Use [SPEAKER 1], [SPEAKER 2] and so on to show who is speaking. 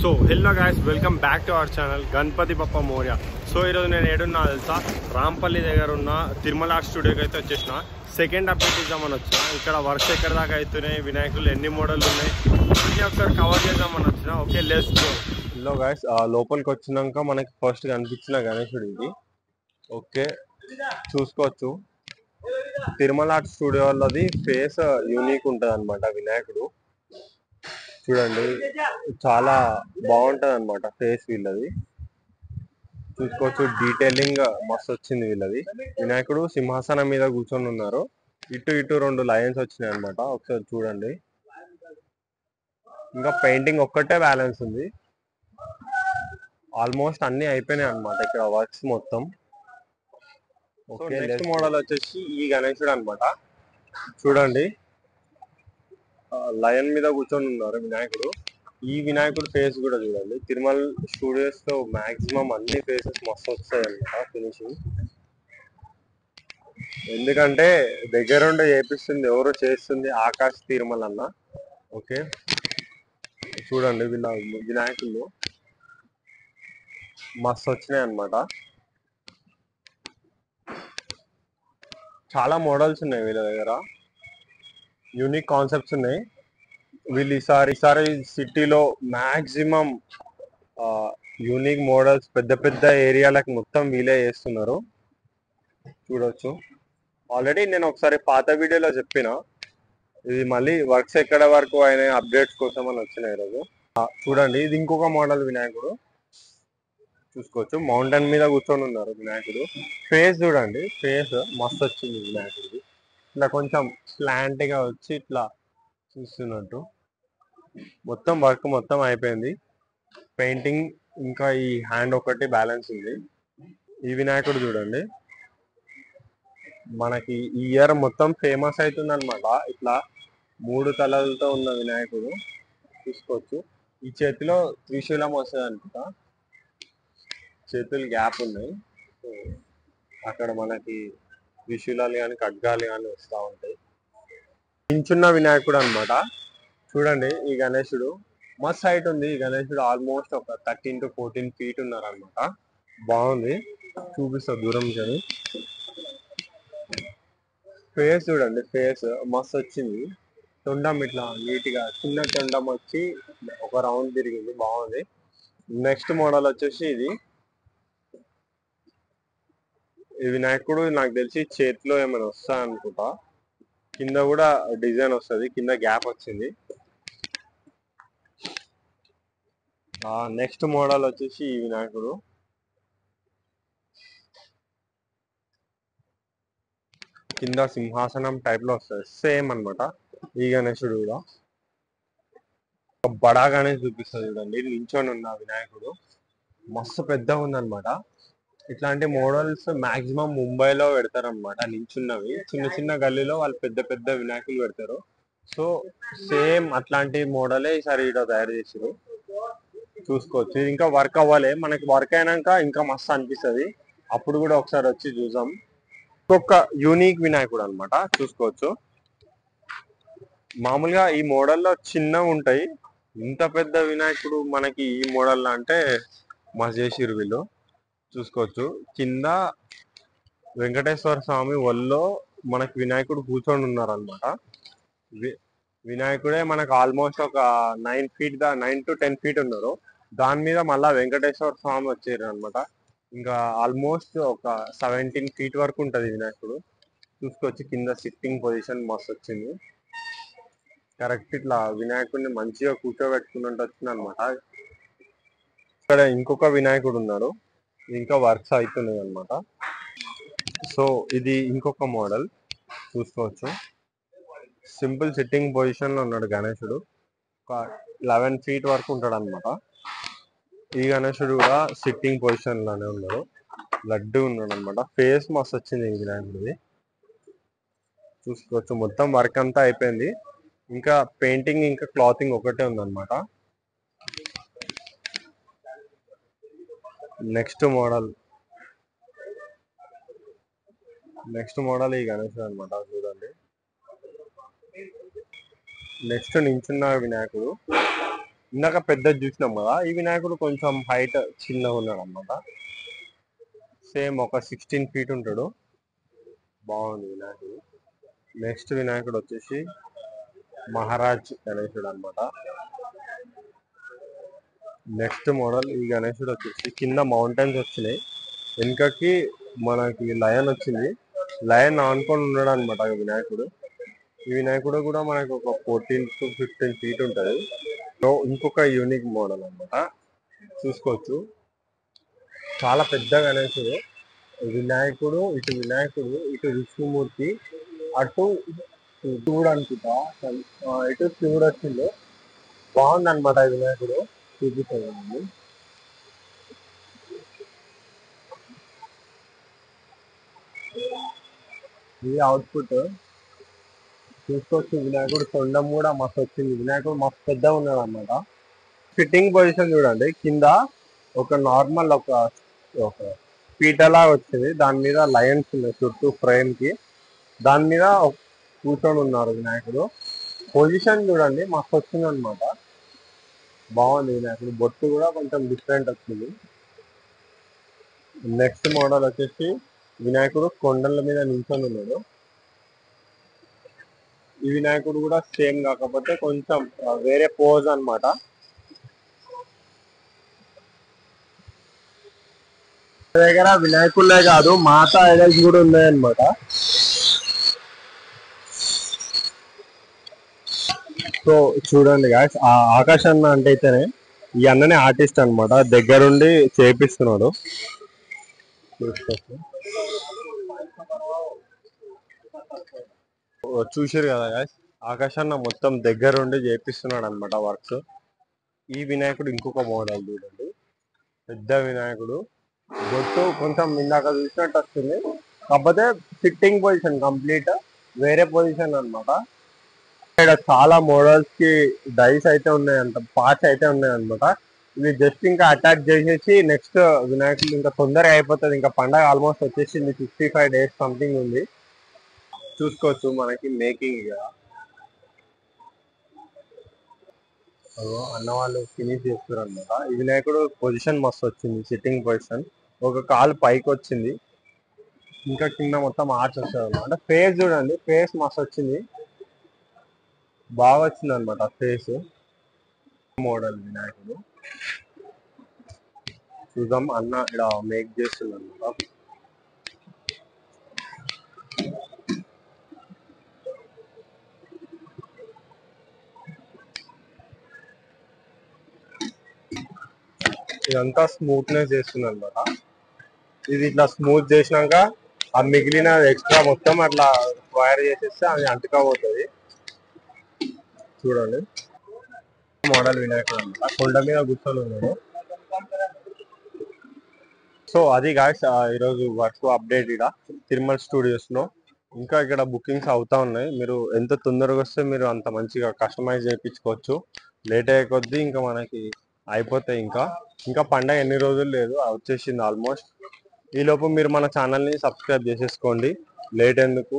[SPEAKER 1] So hello guys, welcome back to our channel Ganpati Bappa Morya. So ఈరోజు నేను ఏడున్నా తెలుసా, రాంపల్లి దగ్గర ఉన్న తిరుమల ఆర్ట్ స్టూడియోకి అయితే వచ్చేసిన. సెకండ్ అప్డేట్ ఇద్దామని వచ్చిన. ఇక్కడ వర్క్స్ ఎక్కడ దాకా అవుతున్నాయి, వినాయకులు ఎన్ని మోడల్ ఉన్నాయి, ప్రతి ఒక్కరు కవర్ చేద్దామని వచ్చిన. Okay, let's go. Hello guys, లోపలికి వచ్చినాక మనకి ఫస్ట్ కనిపించిన గణేశుడు ఇది. ఓకే, చూసుకోవచ్చు. తిరుమల ఆర్ట్ స్టూడియోలది ఫేస్ యూనిక్ ఉంటుంది అనమాట. వినాయకుడు చూడండి, చాలా బాగుంటది అనమాట ఫేస్ వీళ్ళది. చూసుకోవచ్చు, డీటెయిలింగ్ మస్తు వచ్చింది వీళ్ళది. వినాయకుడు సింహాసనం మీద కూర్చొని ఉన్నారు. ఇటు ఇటు రెండు లైన్స్ వచ్చినాయి అనమాట. ఒకసారి చూడండి. ఇంకా పెయింటింగ్ ఒక్కటే బ్యాలెన్స్ ఉంది. ఆల్మోస్ట్ అన్ని అయిపోయినాయి అనమాట ఇక్కడ వర్క్స్ మొత్తం. ఓకే, నెక్స్ట్ మోడల్ వచ్చేసి ఈ గణేశుడు అనమాట. చూడండి, లయన్ మీద కూర్చొని ఉన్నారు వినాయకుడు. ఈ వినాయకుడు ఫేస్ కూడా చూడండి. తిరుమల స్టూడియోస్ లో మాక్సిమం అన్ని ఫేసెస్ మస్తు వస్తాయి అన్నమాట ఫినిషింగ్. ఎందుకంటే దగ్గరుండి చేపిస్తుంది ఎవరో చేస్తుంది, ఆకాశ్ తిరుమల అన్న. ఓకే, చూడండి వీళ్ళ వినాయకులు మస్తు వచ్చినాయి అన్నమాట. చాలా మోడల్స్ ఉన్నాయి వీళ్ళ దగ్గర, యూనిక్ కాన్సెప్ట్స్ ఉన్నాయి. వీళ్ళు ఈసారి సిటీలో మాక్సిమం యూనిక్ మోడల్స్ పెద్ద పెద్ద ఏరియాలకు మొత్తం వీలే చేస్తున్నారు. చూడొచ్చు. ఆల్రెడీ నేను ఒకసారి పాత వీడియోలో చెప్పిన, ఇది మళ్ళీ వర్క్స్ ఎక్కడ వరకు అయినా అప్డేట్స్ కోసం అని వచ్చినాయి ఈరోజు. చూడండి, ఇది ఇంకొక మోడల్ వినాయకుడు. చూసుకోవచ్చు, మౌంటైన్ మీద కూర్చొని ఉన్నారు వినాయకుడు. ఫేస్ చూడండి, ఫేస్ మస్తు వచ్చింది వినాయకుడిది. ఇట్లా కొంచెం స్లాంట్ గా వచ్చి ఇట్లా చూస్తున్నట్టు. మొత్తం వర్క్ మొత్తం అయిపోయింది. పెయింటింగ్ ఇంకా ఈ హ్యాండ్ ఒకటి బ్యాలెన్స్ ఉంది. ఈ వినాయకుడు చూడండి, మనకి ఈ ఇయర్ మొత్తం ఫేమస్ అవుతుంది అనమాట. ఇట్లా 3 తలలతో ఉన్న వినాయకుడు చూసుకోవచ్చు. ఈ చేతిలో త్రిశూలం వస్తుంది అనుకుంటా. చేతులు గ్యాప్ ఉన్నాయి. సో అక్కడ మనకి త్రిశూలాలు కానీ ఖడ్గాలు కానీ వస్తూ ఉంటాయి. నించున్న వినాయకుడు అనమాట. చూడండి, ఈ గణేశుడు మస్త్ హైట్ ఉంది. ఈ గణేశుడు ఆల్మోస్ట్ ఒక 13 to 14 feet ఉన్నారనమాట. బాగుంది, చూపిస్తా దూరం కానీ. ఫేస్ చూడండి, ఫేస్ మస్తు వచ్చింది. తొండం ఇట్లా నీట్ గా చిన్న తొండం వచ్చి ఒక రౌండ్ తిరిగింది, బాగుంది. నెక్స్ట్ మోడల్ వచ్చేసి ఇది. ఈ వినాయకుడు నాకు తెలిసి చేతిలో ఏమైనా వస్తా అనుకుంటా. కింద కూడా డిజైన్ వస్తుంది, కింద గ్యాప్ వచ్చింది. నెక్స్ట్ మోడల్ వచ్చేసి ఈ వినాయకుడు. కింద సింహాసనం టైప్ లో వస్తుంది, సేమ్ అనమాట. ఈ గణేశుడు కూడా బడా గణేష్ చూపిస్తుంది చూడండి. నించొని ఉన్న వినాయకుడు మస్తు పెద్దగా ఉందన్నమాట. ఇట్లాంటి మోడల్స్ మాక్సిమం ముంబైలో పెడతారనమాట. నించున్నవి చిన్న చిన్న గల్లీలో వాళ్ళు పెద్ద పెద్ద వినాయకులు పెడతారు. సో సేమ్ అట్లాంటి మోడలే ఈసారి ఇక్కడ తయారు చేసారు. చూసుకోవచ్చు. ఇది ఇంకా వర్క్ అవ్వాలి, మనకి వర్క్ అయినాక ఇంకా మస్తు అనిపిస్తుంది. అప్పుడు కూడా ఒకసారి వచ్చి చూసాం. ఇంకొక యూనిక్ వినాయకుడు అనమాట. చూసుకోవచ్చు, మామూలుగా ఈ మోడల్లో చిన్నగా ఉంటాయి. ఇంత పెద్ద వినాయకుడు మనకి ఈ మోడల్ అంటే మస్తు చేసిరు వీళ్ళు. చూసుకోవచ్చు, కింద వెంకటేశ్వర స్వామి ఒళ్ళో మనకి వినాయకుడు కూర్చొని ఉన్నారు అనమాట. వినాయకుడే మనకు ఆల్మోస్ట్ ఒక 9 to 10 feet ఉన్నారు. దాని మీద మళ్ళా వెంకటేశ్వర స్వామి వచ్చారు అనమాట. ఇంకా ఆల్మోస్ట్ ఒక 17 feet వరకు ఉంటది వినాయకుడు. చూసుకోవచ్చు, కింద సిట్టింగ్ పొజిషన్ మస్తు వచ్చింది. కరెక్ట్ ఇట్లా వినాయకుడిని మంచిగా కూర్చోబెట్టుకున్నట్టు వచ్చింది అనమాట. ఇక్కడ ఇంకొక వినాయకుడు ఉన్నాడు, ఇంకా వర్క్స్ అవుతున్నాయి అనమాట. సో ఇది ఇంకొక మోడల్. చూసుకోవచ్చు, సింపుల్ సిట్టింగ్ పొజిషన్ లో ఉన్నాడు గణేశుడు. ఒక 11 feet వరకు ఉంటాడు అనమాట. ఈ గణేశుడు కూడా సిట్టింగ్ పొజిషన్ లోనే ఉన్నాడు, లడ్డు ఉన్నాడు అనమాట. ఫేస్ మస్తు వచ్చింది ఈ వినాయకుడిది. చూసుకోవచ్చు, మొత్తం వర్క్ అంతా అయిపోయింది. ఇంకా పెయింటింగ్ ఇంకా క్లాతింగ్ ఒకటే ఉందన్నమాట. నెక్స్ట్ మోడల్ ఈ గణేశుడు అనమాట. చూడండి, నెక్స్ట్ నించున్న వినాయకుడు ఇందాక పెద్ద చూసినాం కదా, ఈ వినాయకుడు కొంచెం హైట్ చిన్నగా ఉన్నాడు అనమాట. సేమ్ ఒక 16 feet ఉంటాడు. బాగుంది వినాయకుడు. నెక్స్ట్ వినాయకుడు వచ్చేసి మహారాజ్ గణేశుడు అనమాట. నెక్స్ట్ మోడల్ ఈ గణేశుడు వచ్చేసి కింద మౌంటైన్స్ వచ్చినాయి, వెనుకకి మనకి లయన్ వచ్చింది. లయన్ ఆనుకొని ఉన్నాడు అనమాట వినాయకుడు. ఈ వినాయకుడు కూడా మనకు ఒక 14 to 15 feet ఉంటుంది. ఇంకొక యూనిక్ మోడల్ అనమాట, చూసుకోవచ్చు. చాలా పెద్ద గణేశుడు. వినాయకుడు ఇటు విష్ణుమూర్తి, అటు శివుడు అనుకుంటా. ఇటు శివుడు వచ్చిండు. బాగుంది అనమాట వినాయకుడు. చూపిస్తాను. ఇది అవుట్పుట్ చూసుకోవచ్చు. వినాయకుడు తొండం కూడా మస్తు వచ్చింది. వినాయకుడు మస్తు పెద్దగా ఉన్నాడు అనమాట. ఫిట్టింగ్ పొజిషన్ చూడండి, కింద ఒక నార్మల్ ఒక పీటలా వచ్చింది, దాని మీద లయన్స్ ఉన్నాయి చుట్టూ ఫ్రేమ్ కి. దాని మీద కూర్చొని ఉన్నారు వినాయకుడు. పొజిషన్ చూడండి మస్తు వచ్చింది అనమాట. బాగుంది వినాయకుడు. బొట్టు కూడా కొంచెం డిఫరెంట్ వచ్చింది. నెక్స్ట్ మోడల్ వచ్చేసి వినాయకుడు కొండల మీద నిల్చొని ఉన్నాడు. ఈ వినాయకుడు కూడా సేమ్, కాకపోతే కొంచెం వేరే పోజ్ అనమాట. దగ్గర వినాయకుడిలే కాదు, మాత ఐడల్స్ కూడా ఉన్నాయన్నమాట. సో చూడండి గాయస్, ఆ ఆకాష్ అన్న అంటే అయితేనే ఈ అన్ననే ఆర్టిస్ట్ అనమాట, దగ్గరుండి చేపిస్తున్నాడు. చూసారు కదా గాయస్, ఆకాష్ అన్న మొత్తం దగ్గరుండి చేపిస్తున్నాడు అనమాట వర్క్స్. ఈ వినాయకుడు ఇంకొక మోడల్ చూడండి, పెద్ద వినాయకుడు. బొట్టు కొంచెం ఇందాక చూసినట్టు వస్తుంది, కాకపోతే ఫిట్టింగ్ పొజిషన్ కంప్లీట్ వేరే పొజిషన్ అనమాట. ఇక్కడ చాలా మోడల్స్ కి డైస్ అయితే ఉన్నాయంట, పార్ట్స్ అయితే ఉన్నాయన్నమాట. ఇవి జస్ట్ ఇంకా అటాచ్ చేసేసి నెక్స్ట్ వినాయకుడు ఇంకా తొందరగా అయిపోతుంది. ఇంకా పండగ ఆల్మోస్ట్ వచ్చేసింది, 55 days సంథింగ్ ఉంది. చూసుకోవచ్చు మనకి మేకింగ్ కదా. అన్న వాళ్ళు ఫినిష్ చేస్తారు అనమాట. ఈ వినాయకుడు పొజిషన్ మస్తు వచ్చింది, సిట్టింగ్ పొజిషన్. ఒక కాలు పైకి వచ్చింది, ఇంకా కింద మొత్తం ఆర్చ్ వస్తుంది అనమాట. ఫేస్ చూడండి, ఫేస్ మస్తు వచ్చింది, బాగా వచ్చింది అనమాట ఫేస్. మోడల్ వినాయకుడు చూద్దాం. అన్న ఇక్కడ మేక్ చేస్తుంది అనమాట. ఇదంతా స్మూత్నెస్ చేస్తుంది అనమాట. ఇది ఇట్లా స్మూత్ చేసినాక ఆ మిగిలిన ఎక్స్ట్రా మొత్తం అట్లా వైర్ చేసేస్తే అది అంటుకపోతుంది. చూడండి, మోడల్ వినాయకుడు అనమాట, కొండ మీద కూర్చొని ఉన్నాడు. సో అది గాయ్స్, ఈరోజు వర్క్ అప్డేట్ ఇక్కడ తిరుమల స్టూడియోస్ లో. ఇంకా ఇక్కడ బుకింగ్స్ అవుతా ఉన్నాయి. మీరు ఎంత తొందరగా వస్తే మీరు అంత మంచిగా కస్టమైజ్ చేయించుకోవచ్చు. లేట్ అయ్యే కొద్దీ ఇంకా మనకి అయిపోతాయి. ఇంకా పండగ ఎన్ని రోజులు లేదు, వచ్చేసింది ఆల్మోస్ట్. ఈ లోపు మీరు మన ఛానల్ని సబ్స్క్రైబ్ చేసేసుకోండి, లేట్ ఎందుకు.